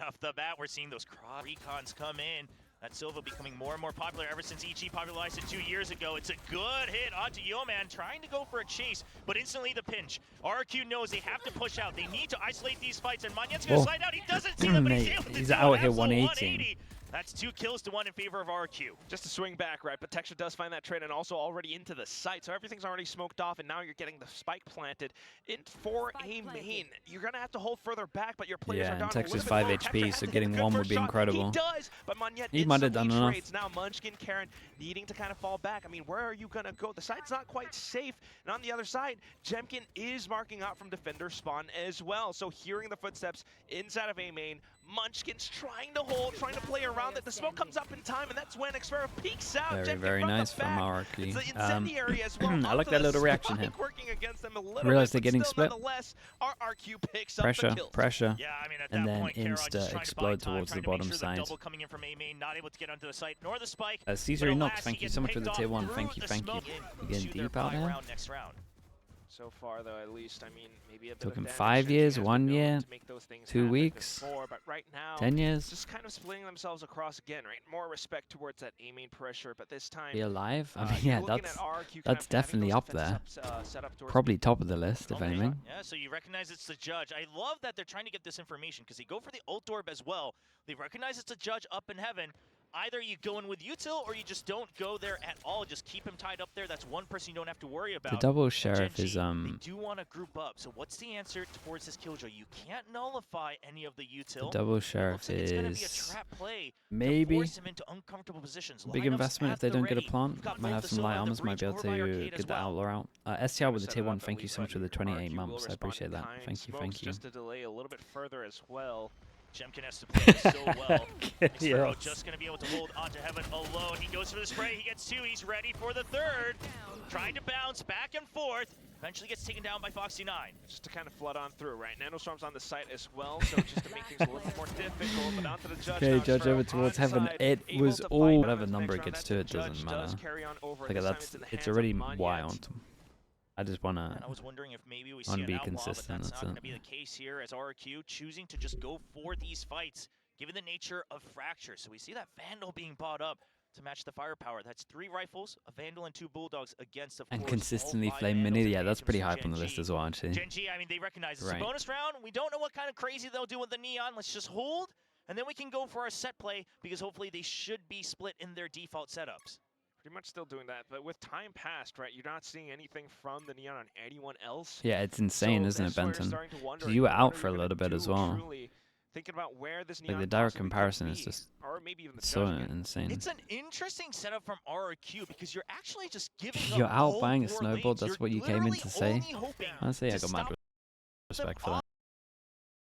off the bat, we're seeing those cross recons come in. That Silva becoming more and more popular ever since EG popularized it 2 years ago. It's a good hit onto Yeoman, trying to go for a chase, but instantly the pinch. RRQ knows they have to push out. They need to isolate these fights, and Monyet's going to slide out. He doesn't see them, but he's able to he's do out it. here Absolute 180. That's 2 kills to 1 in favor of RRQ. Just to swing back, right? But Texture does find that trade and also already into the site. So everything's already smoked off, and now you're getting the spike planted in for a main. You're going to have to hold further back, but your players are down. And Texture's a 5 little bit more. HP, Texture so has getting to hit a 1 good would be first shot. incredible. He does, but Monyet He might have done enough. trades. Now Munchkin, Karen needing to kind of fall back. I mean, where are you going to go? The site's not quite safe. And on the other side, Gen.G is marking out from defender spawn as well. So hearing the footsteps inside of A main, Munchkin's trying to hold, trying to play around it. The smoke comes up in time, and that's when Xpera peeks out. Very, Gen.G very from nice the from back. RRQ. It's the incendiary as well. I like that little reaction here. Working against them a little Realize bit, they're getting but split. still, nonetheless, RRQ picks up Pressure, the kills. pressure, Yeah, I mean, at and that then point, Karon just trying to buy explode time, towards trying the to make bottom sure side. double coming in from A main, not able to get onto the site nor the spike. Caesar But Knox, alas, thank he you gets so much for picked the off tier 1. through Thank you, the thank you. smoke. We're getting Shoot their deep out buy there. round next round. So far, though, at least, I mean, maybe a bit Took of him damage 5 Gen.G years, has 1 been known year, to make those things 2 happen weeks, before, but right now, 10 years. just kind of splitting themselves across again, right? More respect towards that A main pressure, but this time, Be alive? I mean, you're yeah, looking that's at RRQ kind that's of having definitely those up there. defensive set up towards Probably top of the list, if Okay. anything. Yeah, so you recognize it's the judge. I love that they're trying to get this information because they go for the ult orb as well. They recognize it's a judge up in heaven. Either you go in with util or you just don't go there at all. Just keep him tied up there. That's one person you don't have to worry about. The double And sheriff Gen.G, is they do want to group up. So what's the answer towards this killjoy? You can't nullify any of the util. the double It sheriff looks like it's gonna be a is trap play maybe to force him into uncomfortable positions. big Lineups investment if at they the don't get a ready. plant. We've got Might both have the some Silva light and the armors, might Breach be able over by to Arcade get as the well. outlaw out. STR with the set tier it 1, up, thank you so much for the 28 RRQ will months. I respond appreciate in that. kind. Thank you, Smokes thank you. just to delay a little bit further as well. Gen.G has to play so well. Xpera Yes. just going to be able to hold onto Heaven alone. He goes for the spray. He gets 2. He's ready for the 3rd. Trying to bounce back and forth. Eventually gets taken down by Foxy 9. Just to kind of flood on through, right? Nanostorm's on the site as well, so just to make things a little bit more difficult. But onto the judge. Okay, now, judge Xpera over towards heaven. onside, It able was to fight all down whatever into the number next it gets round. to, it That doesn't judge does matter. carry on over. Look at This time that. in the It's hands of already Monyet. wild. I just wanna. And I was wondering if maybe we see Wanna an be outlaw, but consistent, that's that's not going it. to be the case here as RRQ choosing to just go for these fights, given the nature of Fracture. So we see that Vandal being bought up to match the firepower. That's 3 rifles, a Vandal, and 2 Bulldogs against, of And course, consistently all 5 flame Vandals mini. and Yeah, that's Phantoms pretty from high up on the list Gen.G. as well, actually. Gen.G, I mean, they recognize it's Right. a bonus round. We don't know what kind of crazy they'll do with the Neon. Let's just hold, and then we can go for our set play, because hopefully they should be split in their default setups. Pretty much still doing that, but with time passed, right? You're not seeing anything from the Neon on anyone else. Yeah, it's insane, So isn't it, that's where you're Benton? starting to wonder, You were what out are for a you gonna little bit as do well. truly? Thinking about where this Like Neon the direct possibly could comparison is be, just or maybe even the so judge again. insane. It's an interesting setup from RRQ because you're actually just giving You're up out all buying a 4 snowball, lanes. that's You're what you came in literally to say? only hoping Honestly, I to got mad stop respect for them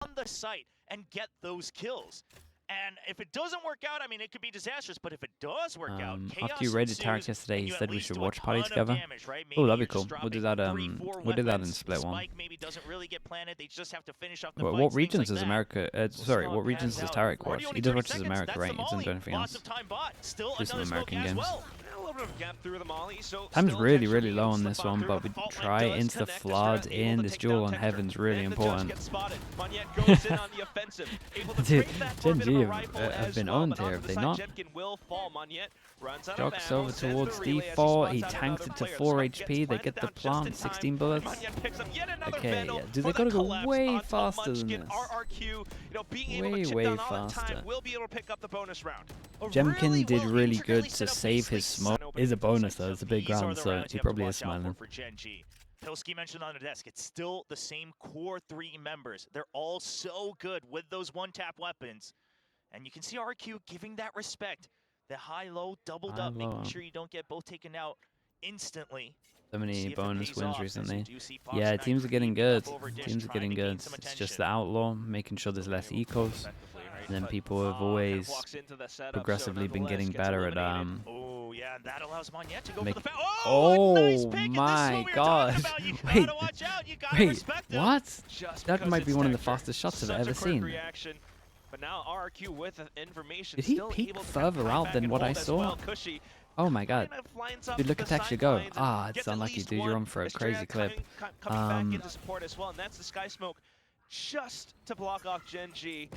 that. on the site and get those kills. And if it doesn't work out, I mean, it could be disastrous. But if it does work out, chaos After you raided ensues, Tarek yesterday, and he you at said we least should do a watch party ton of together. damage, right? Oh, Maybe that'd be you're just cool. We'll do dropping that. 3, 4 We'll do that in weapons. split The one. spike maybe doesn't really get planted. They just have to finish off the What fights, things regions like is that. America? Sorry, what regions does Tarek watch? Already He only just 30 watches seconds. America, That's right? the He doesn't do molly. anything Lots else. of time bought. Still Do some another smoke American as games. well. A little bit of gap through the molly, so Time's still really, Gen.G really low able on to this slip on one, through. but we Fault line try does insta connect. flood Xpera in. able to This take duel down on Texture, heaven's really and the judge important. gets spotted. Monyet goes in on the offensive, able to Dude, break that for a bit of a Gen.G rifle have as been well, owned but here, onto have the they side, not? Gen.G will fall. Monyet runs out of Jocks ammo, over sends towards the relay as he D4. spots He out tanks another it to player. 4 Spike gets HP. They planted get the down just in plant, time. 16 bullets. Monyet picks up yet another Okay, Vandal yeah. for Dude, they the gotta go collapse way onto faster than Munchkin. this. RRQ, being able to chip Way down all in faster. time, will be able to pick up the bonus round. Jemkin did well really intricately good to set up save Weasley his smoke. Open Is a into the bonus site. though. It's a big These are round, the so rounds he you have to probably watch is out smiling. for Gen.G. Pilsky mentioned on the desk, it's still the same core 3 members. They're all so good with those one-tap weapons. And you can see RQ giving that respect. The high-low doubled up, making sure you don't get both taken out instantly. So See many if it bonus pays wins off, as we recently. do see Foxy Yeah, 9 teams are getting creeping good. up over Dish, Teams are trying getting to gain good. some It's just attention. the outlaw, making sure there's less ecos. And then people have always progressively been getting better at Oh yeah, and that allows Monyet to go make- for the Oh, nice pick, and this is my what we were God. talking about. You Wait. gotta watch out. You gotta Wait, respect him. what? That might be one of the fastest shots I've ever seen. Reaction, but now RRQ with information. Did he still peek able to further fight out back than and what I hold as saw? well. Cushy Oh my god. kind of lines up Dude, look the at Texture go. sidelines and Ah, it's gets at unlucky, least dude. You're one. on for a Estrella crazy clip. coming back into support as well, and that's the Sky Smoke just to block off Gen.G.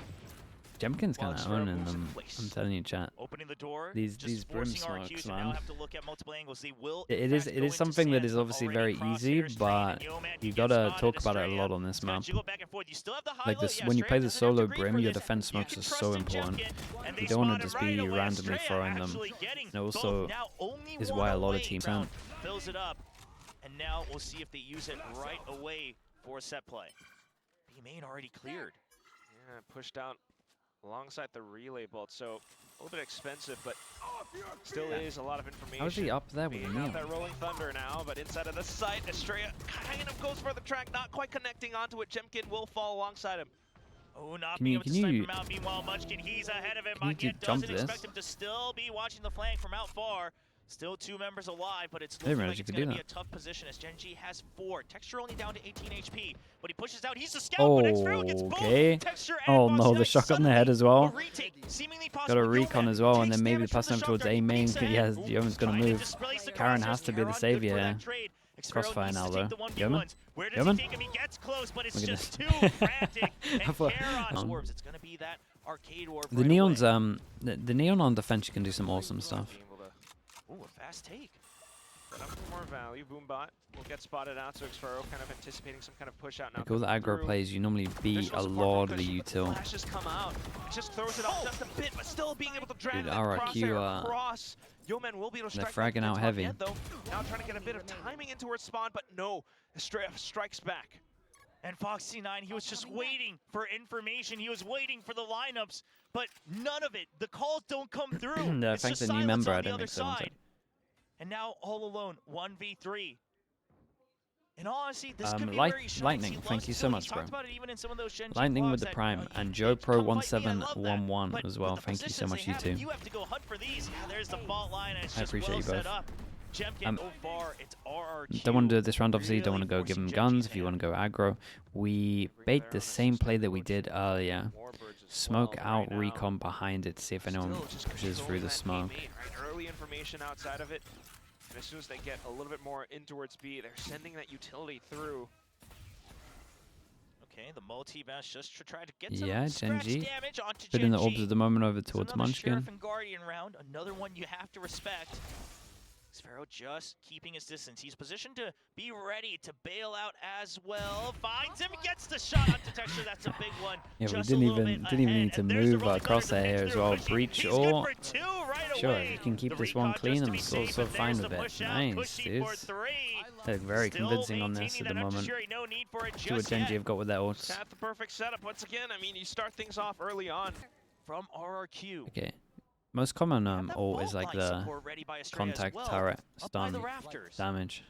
Jemkin's kind of owning them. I'm telling you, chat. Opening the door, These brim RRQ smokes, to now man. have to look at multiple angles. They will It is something that is obviously very easy, but you gotta talk about it a lot on this map. Like this, when you play the solo brim, your defense smokes are so important. You don't want to just be randomly throwing them. And also is why a lot of teams don't. Fills it up, and now we'll see if they use it right away for a set play. B main already cleared. Yeah, pushed out alongside the relay bolt, so a little bit expensive, but still is a lot of information. How's he up there with Being Neon? out that rolling thunder now, but inside of the site, Estrella kind of goes for the track, not quite connecting onto it. Jemkin will fall alongside him. Oh, not being able to snipe him out. Meanwhile, Munchkin, he's ahead of him. Munchkin doesn't expect him to still be watching the flank from out far. Still 2 members alive, but it's looking like it's going to be a tough position as Gen.G has 4. Texture only down to 18 HP, but he pushes out. He's a scout, but X-Fero gets both Texture and oh no, the shot on the head as well. Got a recon recon as well, and then maybe passing him towards A main. Yeah, Yeoman's going to move. Karen has to be the savior here. Crossfire now though. Yeoman? Yeoman? He gets close, but it's just too frantic. And Karon's orbs. It's going to be that arcade orb. The neon's the neon on defense can do some awesome stuff. Ooh, a fast take. But up for more value. Boombot will get spotted out, so X-Fero kind of anticipating some kind of push out now. Like all the aggro plays, you normally beat a lot of the util. Flashes come out. Just throws it off just a bit, but still being able to drag that RRQ, across. Yeoman will be able to strike. They're fragging out heavy. Though. Now trying to get a bit of timing into her spawn, but no. Estrella strikes back. And Foxy9, he was just waiting for information. He was waiting for the lineups, but none of it. The calls don't come through. No, it's thanks just to new member, I don't other make sense. And now all alone, 1v3. In all honesty, this could be like very short. Lightning, thank you so much, bro. About it even in some of those Gen.G Lightning with the vlogs prime, that, and Joe Pro 1711 as well. Thank you so much, you two. You have to go hunt for these. Yeah, there's the fault line, and it's I just appreciate you both. Jemkin, so far, it's RRQ. Don't want to do it this round, obviously. Don't want to go give him guns if you want to go aggro. We bait the same play that we did earlier. Smoke out recon behind it to see if anyone pushes through the smoke. Early information outside of it. And as soon as they get a little bit more in towards B, they're sending that utility through. Okay, the multi-bash just to try to get some Gen.G. damage onto Bit in the Gen.G. orbs at the moment over towards Munchkin. Sheriff and Guardian round, another one you have to respect. X-Fero just keeping his distance. He's positioned to be ready to bail out as well. Finds him, gets the shot onto Texture. That's a big one. Yeah, we didn't even need to move our crosshair here as well. Breach or sure, you can keep this one clean. I'm so fine with it. Nice, dude. They're very convincing on this at the moment. See what Gen.G have got with their ults. That's the perfect setup once again. I mean, you start things off early on. From RRQ. Okay. Most common ult is like the contact turret stun damage.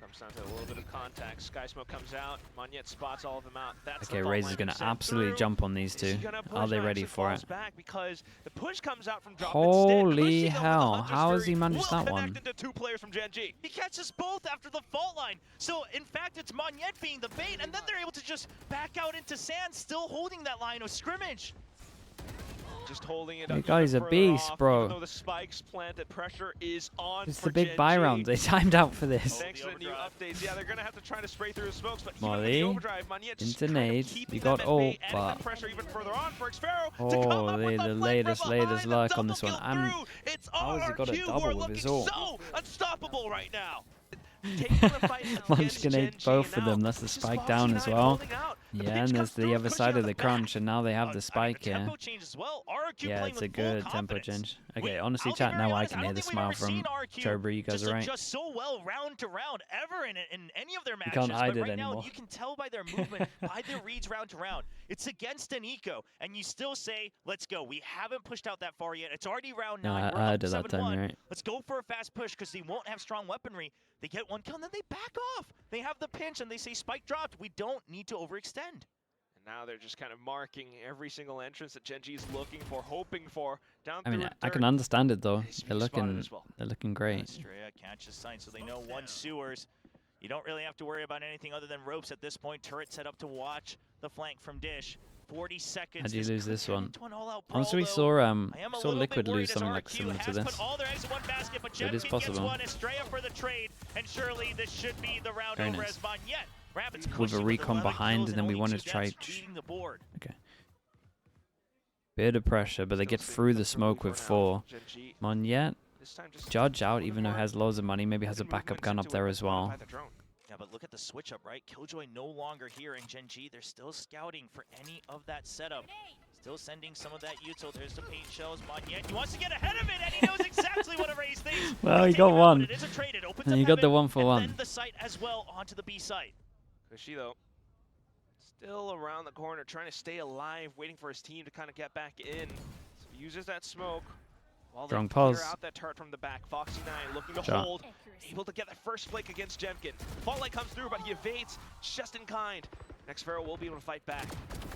Comes down to a little bit of contact. Sky Smoke comes out. Monyet spots all of them out. That's okay, Razor's gonna absolutely jump on these two. Are they ready for it? Because the push comes out from drop holy hell! How has he managed that one? Into 2 players from Gen.G. He catches both after the fault line. So in fact, it's Monyet being the bait, and then they're able to just back out into sand, still holding that line of scrimmage. Just holding it up. That guy's a beast, bro. Though the spikes planted, pressure is on. It's the big buy round. They timed out for this. Thanks to the new updates. Yeah, they're gonna have to try to spray through the smokes, but Molly, into nade. You got ult, but pressure even further on for X-Fero. Holy, the latest luck on this one. And how has he got a double with his ult? So unstoppable right now. Munchkin ate both of them. That's the spike down as well. Yeah, and there's the other side of the crunch, and now they have the spike here. Yeah, it's a good tempo change. Okay, honestly, chat, now I can hear the smile from Chobra. You guys are right. Just so well round to round ever in any of their matches. You can't hide it right anymore. Now, you can tell by their movement, by their reads round to round. It's against an eco, and you still say, let's go. We haven't pushed out that far yet. It's already round 9. We're up 7-1. Right? Let's go for a fast push because they won't have strong weaponry. They get one kill, and then they back off. They have the pinch, and they say, spike dropped. We don't need to overextend. And now they're just kind of marking every single entrance that Gen.G is looking for, hoping for. Down I mean, I can understand it, though. They're looking great. Estrella catches sign, so they know one sewers. You don't really have to worry about anything other than ropes at this point. Turret set up to watch the flank from Dish. 40 seconds. How'd you lose this one? Honestly, we saw Liquid lose something like similar to this. So it is possible. Very nice. With a recon behind, and then we wanted to try. Okay. Bit of pressure, but they get through the smoke with 4. Monyet, Judge out, even though he has loads of money. Maybe has a backup gun up there as well. Yeah, but look at the switch up, right? Killjoy no longer here in Gen.G. They're still scouting for any of that setup. Still sending some of that util. There's the paint shells. Monyet, he wants to get ahead of it, and he knows exactly what Raze thinks. Well, he got one. It is a trade. It opens and up you got the heaven, 1 for 1. And then the site as well onto the B site. Kushy, still around the corner, trying to stay alive, waiting for his team to kind of get back in. So he uses that smoke. While Strong they pause. clear out that turret from the back. Foxy9 looking to Shot. hold. Able to get that first flick against Gen.G. Fault Light comes through, but he evades just in kind. Next Pharaoh will be able to fight back.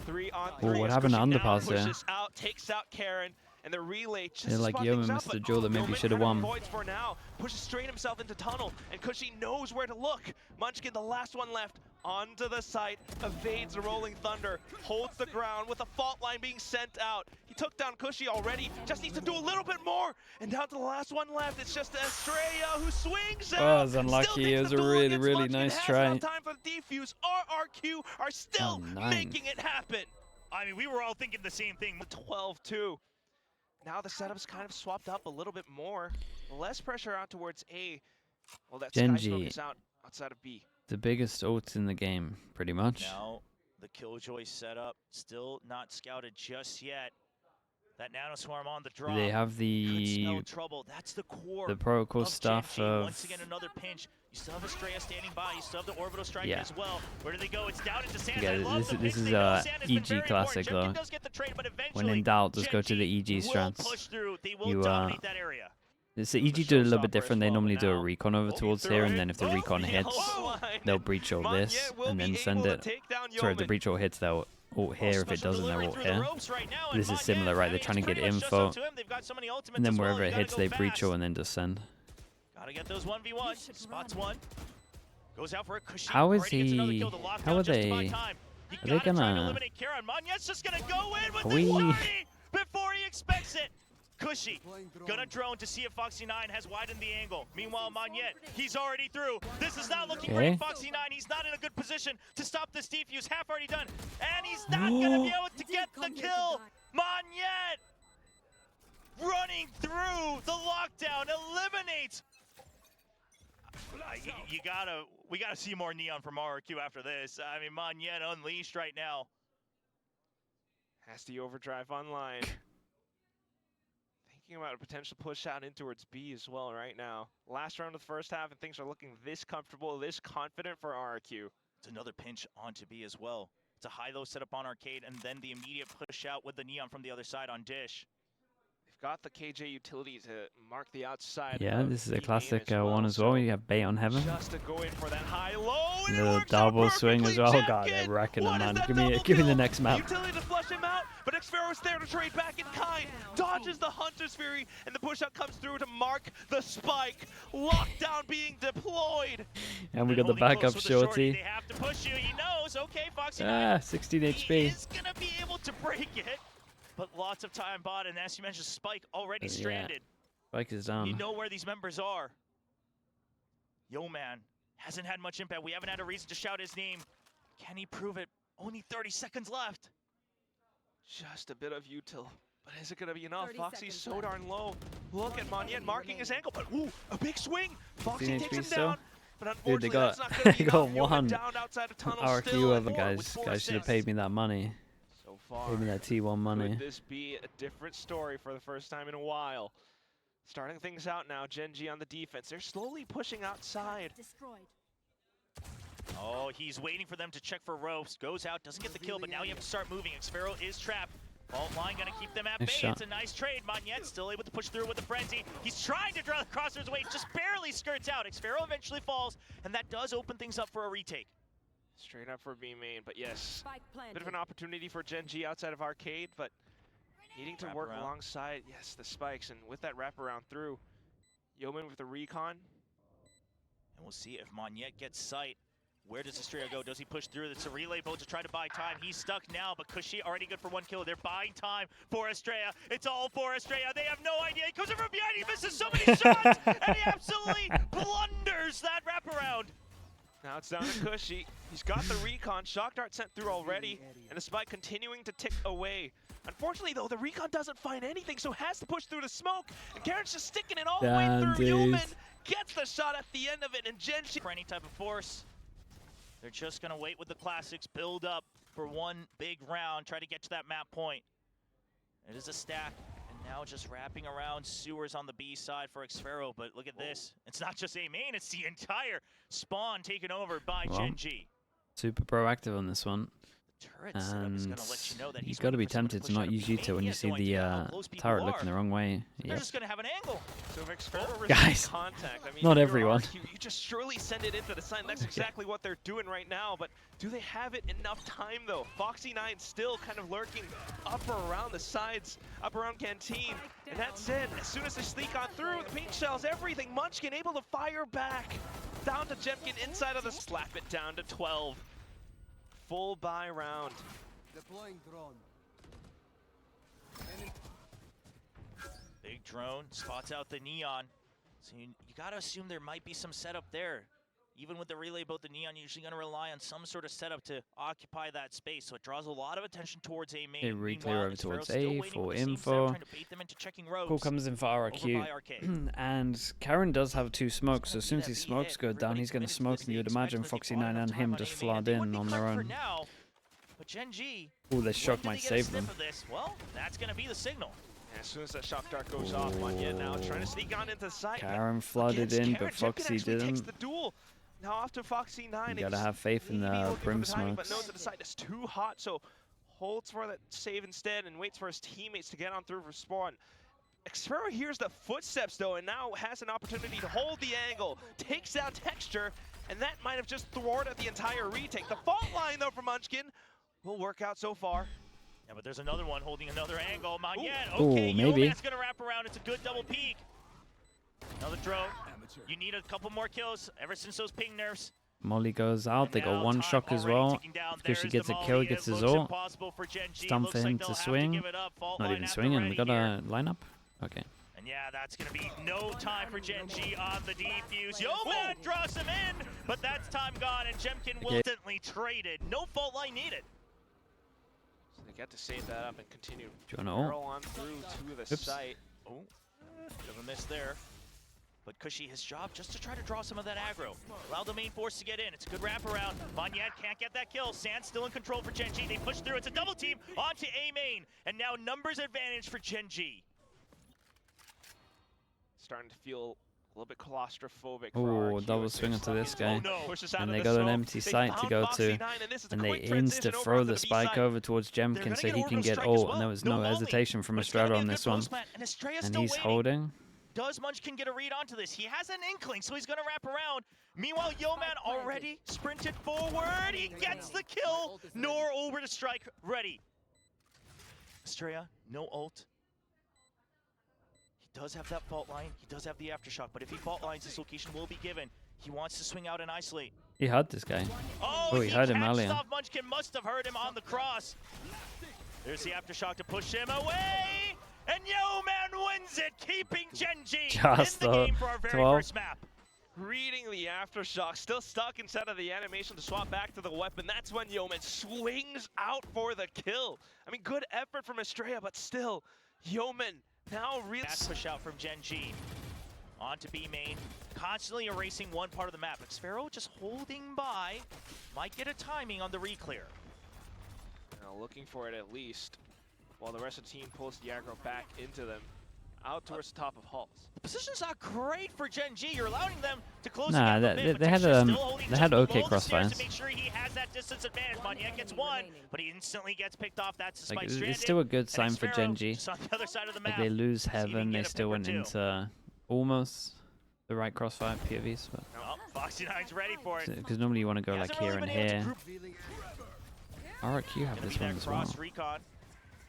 3 on 3. What happened to underpass there? there? Pushes out, takes out Karen, and the relay just Yeah, like Yeoman missed the duel that maybe should have won. Avoids for now, pushes straight himself into tunnel, and Kushy knows where to look. Munchkin, the last one left, onto the site, evades the rolling thunder, holds the ground with a fault line being sent out. He took down Kushy already, just needs to do a little bit more, and down to the last one left, it's just Estrella who swings out. Oh, it was unlucky. It was a really, really nice try. Time for the defuse. RRQ are still making it happen. I mean, we were all thinking the same thing. 12-2. Now the setup's kind of swapped up a little bit more. Less pressure out towards A. Well, that Gen.G. is out outside of B. The biggest ults in the game, pretty much. Now, the Killjoy setup still not scouted just yet. That Nano Swarm on the drop. They have the trouble. That's the core. The protocol of stuff Gen.G. of Once again, another pinch. You still have Estrella standing by. You still have the orbital strike Yeah. as well. Where do they go? It's down into Sand. Yeah, I love the this pinch. is They know a Sand has been EG very classic important. though. Does get the trade, but When in doubt, just go to the Gen.G EG strats. will push through. They will dominate that area. It's the EG do it a little bit different. They normally do a recon over towards here, and then if the recon hits, they'll breach all this and then send it. Sorry, if the breach all hits, they'll ult here. If it doesn't, they'll ult here. This is similar, right? They're trying to get info, and then wherever it hits, they breach all and then just send. Gotta get those 1v1. Spots one. Goes out for a Kushy. How is he? How are they? Are they gonna? Just gonna go in with We. before he expects it. Kushy gonna drone to see if Foxy9 has widened the angle. Meanwhile, Monyet, he's already through. This is not looking great. Foxy9, he's not in a good position to stop this defuse. Half already done, and he's not gonna be able to get the kill. Monyet running through the lockdown, eliminates. We gotta see more Neon from RRQ after this. I mean, Monyet unleashed right now. Has the overdrive online. Thinking about a potential push out in towards B as well right now. Last round of the first half, and things are looking this comfortable, this confident for RRQ. It's another pinch onto B as well. It's a high-low setup on Arcade, and then the immediate push out with the Neon from the other side on Dish. Got the KJ utility to mark the outside. Yeah, this is a classic one as well. You have bait on heaven. Just to go in for that high low. The double swing as well. God, they're wrecking them, man. Give me the next map. Utility to flush him out, but Xpharaoh's there to trade back in kind. Dodges the Hunter's Fury, and the push out comes through to mark the spike. Lockdown being deployed. And we got the backup shorty. They have to push you. He knows. Okay, Foxy9. 16 HP. He is gonna be able to break it. But lots of time bought, and as you mentioned, Spike already stranded. Spike is down. You know where these members are. Yo, man, hasn't had much impact. We haven't had a reason to shout his name. Can he prove it? Only 30 seconds left. Just a bit of util, but is it going to be enough? Foxy's so darn low. Look at Monyet marking his ankle, but ooh, a big swing. Foxy takes him down. But unfortunately, dude, that's not going to be got enough. one. Down outside of tunnel, RRQ over, guys should have paid me that money. Far. Maybe that T1 money. Could this be a different story for the first time in a while? Starting things out now, Gen.G on the defense. They're slowly pushing outside. Oh, he's waiting for them to check for ropes. Goes out, doesn't get the kill, but now you have to start moving. Xpharaoh is trapped. Fault line gonna keep them at bay. It's a nice trade. Monyet still able to push through with the frenzy. He's trying to draw the crosshairs away, just barely skirts out. Xpharaoh eventually falls, and that does open things up for a retake. Straight up for B main, but yes, bit of an opportunity for Gen.G outside of Arcade, but needing to work alongside, yes, the spikes, and with that wraparound through, Yeoman with the recon. And we'll see if Monyet gets sight. Where does Estrella go? Does he push through? It's a relay boat to try to buy time. He's stuck now, but Kushy already good for 1 kill. They're buying time for Estrella. It's all for Estrella. They have no idea. He comes in from behind. He misses so many shots, and he absolutely blunders that wraparound. Now it's down to Cushy. He's got the recon. Shock Dart sent through already, and the spike continuing to tick away. Unfortunately, though, the recon doesn't find anything, so has to push through the smoke. And Karen's just sticking it all the way through. Yeoman gets the shot at the end of it, and Gen.G for any type of force. They're just gonna wait with the classics, build up for one big round, try to get to that map point. It is a stack, and now just wrapping around sewers on the B side for Xfero, but look at this. It's not just A main, it's the entire spawn taken over by Gen.G. Super proactive on this one. And you've got to be tempted to not use G2 when you see the turret looking the wrong way. They're just gonna have an angle. So guys, contact. I mean, not everyone. RRQ, you just surely send it into the side. That's exactly what they're doing right now. But do they have it enough time though? Foxy9 still kind of lurking up around the sides, up around Canteen. And that said, as soon as they sneak on through, the pink shells, everything. Munchkin able to fire back down to Jemkin inside of the slap it down to 12. Full buy round. Deploying drone. Big drone spots out the neon. So you gotta assume there might be some setup there. Even with the relay boat, the neon usually gonna rely on some sort of setup to occupy that space. So it draws a lot of attention towards A main. They re-clear over towards A for info. Call comes in for RRQ. And Karen does have 2 smokes, so as soon as his smokes go down, he's going to smoke, and you'd imagine Foxy9 and him just flood in on their own. But Gen.G, oh, this shock might save them. Well, that's going to be the signal. As soon as that shock dart goes off, Manya now trying to sneak on into the site. Karen flooded in, but Foxy didn't. The duel. Now off to Foxy9. You gotta have faith in the Brim smokes. But knows that the site is too hot, so holds for that save instead and waits for his teammates to get on through for spawn. Xfero hears the footsteps though, and now has an opportunity to hold the angle, takes down Texture, and that might have just thwarted the entire retake. The fault line though for Munchkin will work out so far. Yeah, but there's another one holding another angle. Manyet, okay, maybe. That's gonna wrap around. It's a good double peek. Another drone. You need a couple more kills ever since those ping nerfs. Molly goes out. They got one shock as well. Because she gets a kill, gets his ult. Stun for him to swing. Not even swinging. We got a lineup. Okay. And yeah, that's going to be no time for Gen.G on the defuse. Yeoman draws him in, but that's time gone, and Jemkin will instantly traded. No fault line needed. So they get to save that up and continue. Do you want to ult? On through to the site. Oh, bit of a miss there. But Cushy, his job just to try to draw some of that aggro. Allow the main force to get in. It's a good wraparound. Manyet can't get that kill. Sand still in control for Gen.G. They push through. It's a double team onto A main. And now numbers advantage for Gen.G. Starting to feel a little bit claustrophobic. Oh, double swing into this guy. And they got an empty site to go to. And they insta throw the spike over towards Jemkin so he can get ult. And there was no hesitation from Estrella on this one. And he's holding. Does Munchkin get a read onto this? He has an inkling, so he's going to wrap around. Meanwhile, Yeoman already sprinted forward. He gets the kill. Nor over to strike. Ready. Estrella, no ult. He does have that fault line. He does have the aftershock, but if he fault lines, this location will be given. He wants to swing out and isolate. He had this guy. Oh, he heard him earlier. Munchkin must have heard him on the cross. There's the aftershock to push him away. And Yeoman wins it, keeping Gen.G just in the game for our very first map. Reading the aftershock, still stuck inside of the animation to swap back to the weapon. That's when Yeoman swings out for the kill. I mean, good effort from Estrella, but still, Yeoman now really... Fast push out from Gen.G. Onto B main, constantly erasing one part of the map. Xfero just holding by, might get a timing on the re-clear. Now looking for it at least. While the rest of the team pulls the aggro back into them, out towards the top of halls. The position's not great for Gen.G. You're allowing them to close nah, they had okay crossfires. To make sure he has that distance advantage. Manyet gets one, but he instantly gets picked off. That's the spike stranded. It's still a good sign for Gen.G. On the other side of the map. Like they lose Heaven, they still went into almost the right crossfire POVs. But Foxy9's ready for it. Because normally you want to go like here and here. RRQ have this one as well. Recon.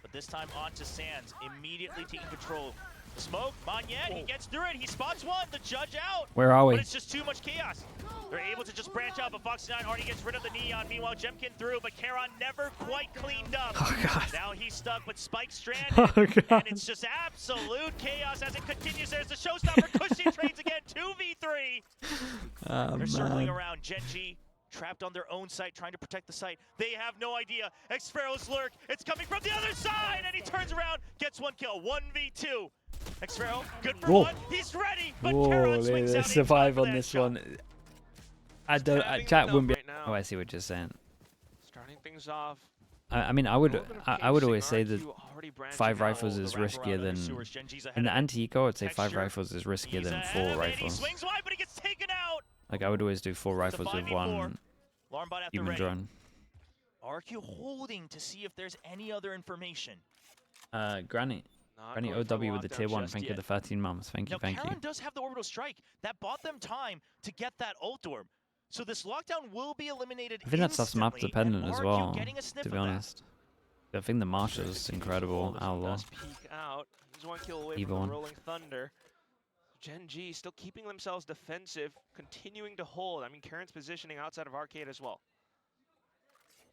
But this time onto Sands, immediately taking control. Smoke, Manyet, he gets through it, he spots one, the judge out. Where are we? But it's just too much chaos. They're able to just branch out, but Foxy9 already gets rid of the Neon. Meanwhile, Gen.G through, but Karon never quite cleaned up. Oh, God. Now he's stuck, but Spike stranded. Oh, God. And it's just absolute chaos as it continues. There's the showstopper. Cushy trades again, 2v3. Oh, They're circling man. around. Gen.G trapped on their own site, trying to protect the site. They have no idea. Xfero's lurk. It's coming from the other side, and he turns around, gets 1 kill. 1v2. Xfero, good for Whoa. 1. He's ready, but Whoa, Karon swings they out. survive on this one. I don't. Chat wouldn't be. Right now. Oh, I see what you're saying. Starting things off. I mean, I would always say that RRQ already branching 5 out. rifles is riskier than in the anti-eco. I'd say 5 rifles is riskier than 4 rifles. He swings wide, but he gets taken out. Like I would always do 4 rifles with 1 human drone. RRQ holding to see if there's any other information. Granny Not going for OW with the tier 1. just Thank you yet. the 13 mums. Thank you, Now, thank you. Karon does have the orbital strike. That bought them time to get that ult orb. So this lockdown will be eliminated I think that stuff's map instantly, dependent and as RRQ well, getting a sniff to be of that. honest. I think the Marshal's incredible. Outlaw. Does peek out. He's 1 kill away Evil from one. the Rolling Thunder. Gen.G still keeping themselves defensive, continuing to hold. I mean, Karen's positioning outside of Arcade as well.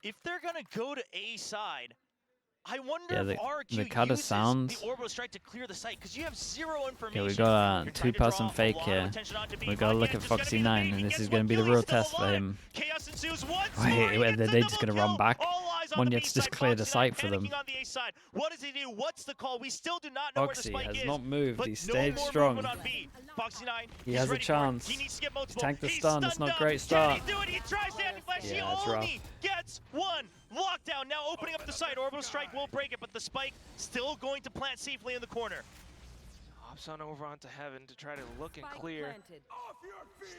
If they're gonna go to A side, I wonder Yeah, if the RRQ Kada uses sounds. the orbital strike to clear the site, because you have 0 information. Okay, we got a You're trying to 2-person draw a fake lot of here. attention onto B. We gotta look Again, at just gonna be the Foxy9, bait. and He this gets is gonna 1 be the kill, real he's still test for alive. him. Chaos ensues once Wait, more, he they're gets just the gonna double run back? kill. All eyes on One the gets B just side. clear the Foxy9 site for them. panicking on the A side. What does he do? What's the call? We still do not know where the Foxy spike has is. not moved. But He no stayed more strong. movement on B. Foxy9, He he's has a ready for it. chance. He needs to get multiple. Tanked the He's stun. It's stunned not up. great start. Can he do it? He tries to anti-flash. Yeah, He it's rough. only gets 1. Lockdown now opening up the site. Orbital strike will break it, but the spike still going to plant safely in the corner. Hops on over onto Heaven to try to look and clear.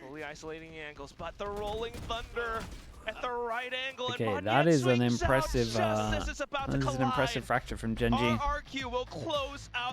Slowly isolating the angles, but the Rolling Thunder at the right angle. Okay, and that is an swings out impressive. just as it's about to That is an collide. impressive fracture from Gen.G. RRQ will close out.